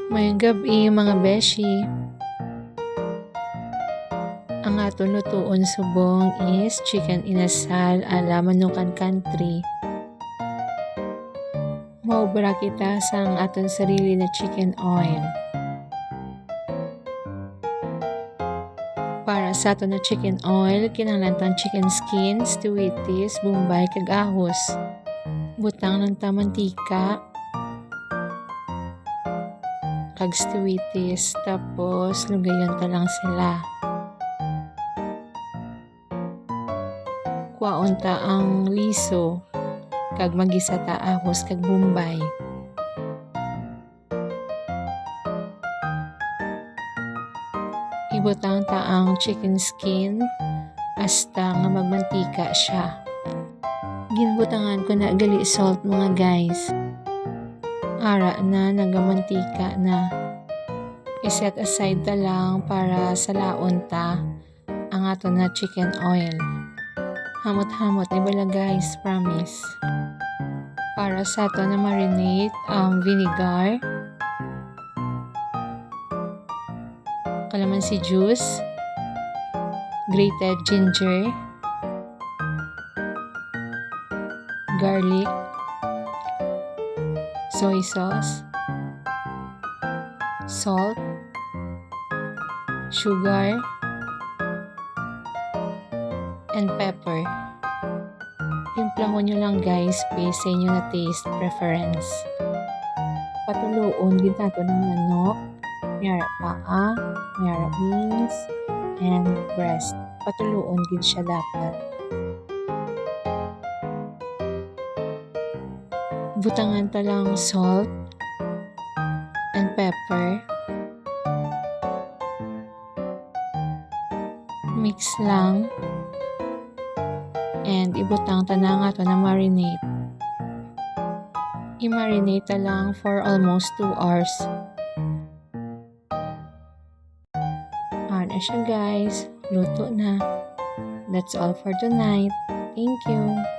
Mayong gabi mga beshi. Ang aton lutuon subong is chicken inasal ala Manukan Country. Maubra kita sa aton sarili na chicken oil. Para sa aton na chicken oil, kinahanglan chicken skins, tuwitis, bombay kag ahos. Butang ng mantika kag tuwitis, tapos lugayon ta lang sila. Kuwaon ta ang liso kag magisa ta ahos kag bombay. Ibutang ta ang chicken skin hasta nga magmantika siya. Ginbutangan ko na gali salt mga guys. Ara na nagamantika na. I-set aside ta lang para sa laon ta ang ato na chicken oil. Hamot-hamot ni bala guys, promise. Para sa ato na marinate ang vinegar, kalamansi juice, grated ginger, garlic, soy sauce, salt, sugar, and pepper. Timplahon nyo lang guys based sa inyo na taste preference. Patuloon din nato ng manok, mayara paa, mayara wings, and breast. Patuloon din siya dapat. Butangan ta lang salt and pepper. Mix lang. And ibutang ta na nga to na marinate. I-marinate ta lang for almost 2 hours. Na siya guys. Luto na. That's all for tonight. Thank you.